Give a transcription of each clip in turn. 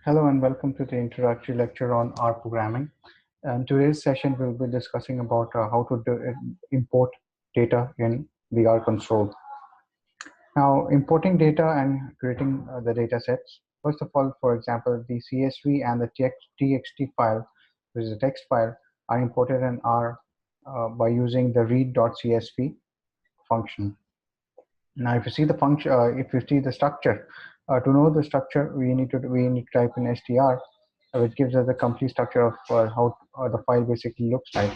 Hello and welcome to the introductory lecture on R programming. And today's session we'll be discussing about how to import data in the R console. Now, importing data and creating the data sets. First of all, for example, the CSV and the TXT file, which is a text file, are imported in R by using the read.csv function. Now, if you see the function, if you see the structure, to know the structure, we need to type in str, which gives us the complete structure of how the file basically looks like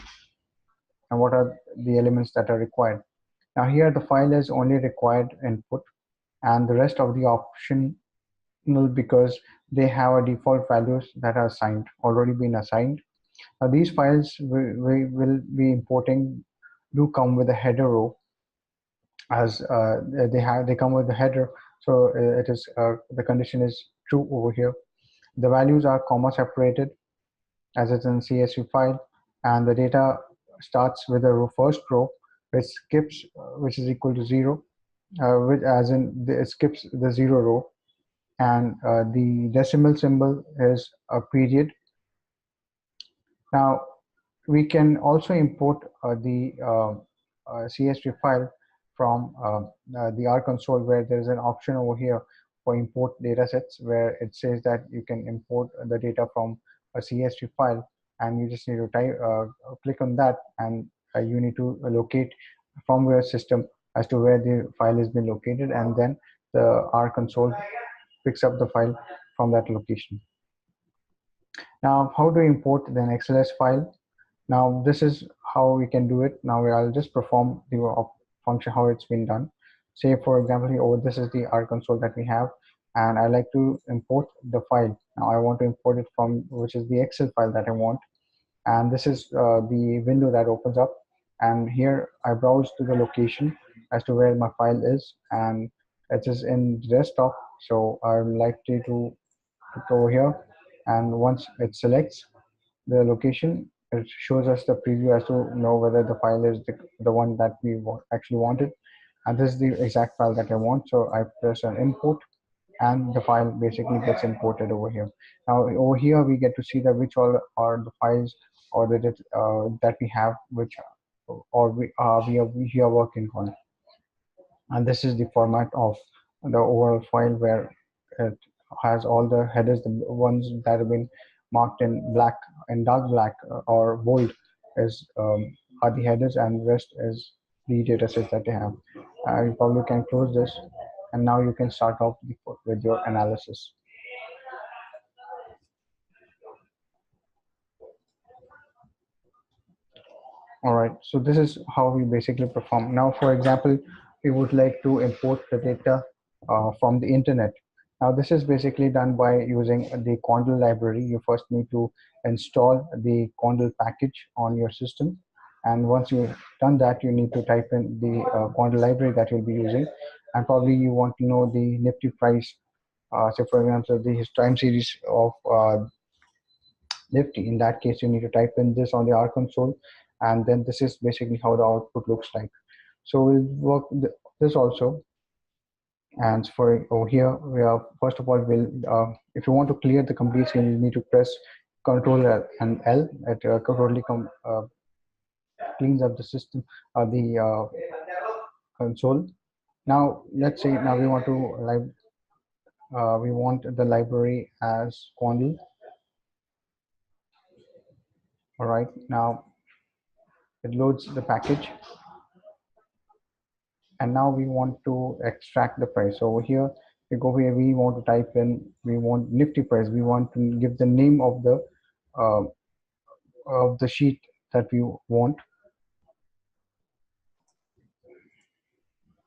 and what are the elements that are required. Now, here the file is only required input, and the rest of the optional because they have a default values that are assigned already been assigned. Now, these files we will be importing do come with a header row as they come with the header, so it is the condition is true over here. The values are comma separated as it's in CSV file, and the data starts with the first row which skips which is equal to 0, which as in it skips the 0 row, and the decimal symbol is a period. Now we can also import the CSV file from the R console, where there is an option over here for import datasets, where it says that you can import the data from a CSV file, and you just need to click on that, and you need to locate from your system as to where the file has been located, and then the R console picks up the file from that location. Now, how to import an XLS file? Now, this is how we can do it. Now, I'll just perform the function how it's been done. Say, for example, this is the R console that we have, and I like to import the file. Now, I want to import it from which is the Excel file that I want, and this is the window that opens up. And here I browse to the location as to where my file is, and it is in desktop. So I would like to click over here, and once it selects the location, it shows us the preview as to know whether the file is the one that we actually wanted, and this is the exact file that I want. So I press an import, and the file basically gets imported over here. Now over here we get to see that which all are the files or that we have, which or we are working on, and this is the format of the overall file, where it has all the headers, the ones that have been marked in black and dark black or bold is are the headers, and rest is the data sets that they have. You probably can close this, and now you can start off with your analysis. All right, so this is how we basically perform. Now, for example, we would like to import the data from the internet. Now, this is basically done by using the Condel library. You first need to install the Condel package on your system. And once you've done that, you need to type in the Condel library that you'll be using. And probably you want to know the Nifty price. So for example, the time series of Nifty. In that case, you need to type in this on the R console, and then this is basically how the output looks like. So we'll work this also. And for over here, we are first of all, if you want to clear the complete screen, you need to press Control and L. It totally cleans up the system, the console. Now let's say now we want to we want the library as Condel. All right, now it loads the package, and now we want to extract the price. So over here we go here, we want to type in, we want Nifty price, we want to give the name uh, of the sheet that we want.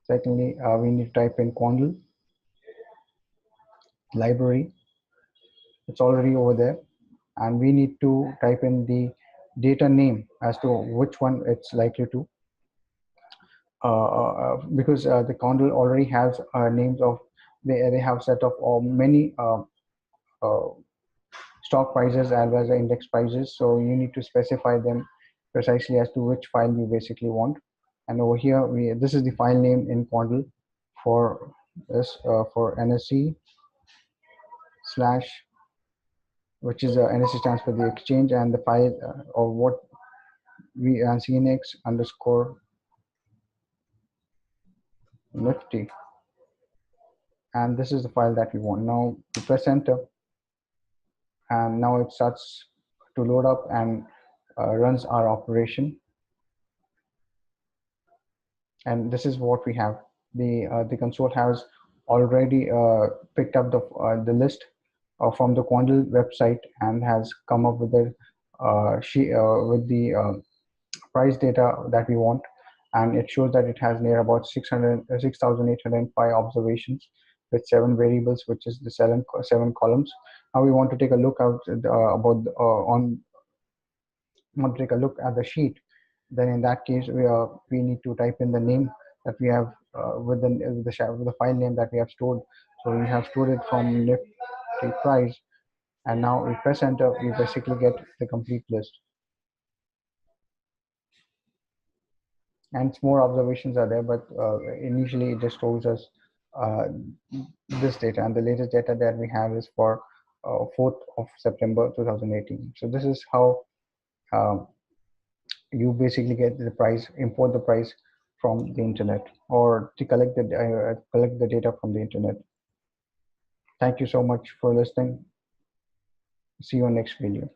Secondly, we need to type in Condel library. It's already over there, and we need to type in the data name as to which one it's likely to because the Condel already has names of, they have set of many uh, stock prices as well as the index prices. So you need to specify them precisely as to which file you basically want. And over here, this is the file name in Condel for this for NSC/. which is NSE stands for the exchange, and the file or what we CNX underscore Nifty, and this is the file that we want. Now we press enter, and now it starts to load up and runs our operation. And this is what we have. The console has already picked up the list from the Quandl website and has come up with the price data that we want, and it shows that it has near about 6,805 observations with 7 variables, which is the seven columns. Now we want to take a look out want to take a look at the sheet. Then in that case, we need to type in the name that we have with the file name that we have stored. So we have stored it from Nifty price, and now we press enter. We basically get the complete list, and more observations are there. But initially, it just shows us uh, this data, and the latest data that we have is for 4th of September 2018. So this is how you basically get the price, import the price from the internet, or to collect the data from the internet. Thank you so much for listening. See you on next video.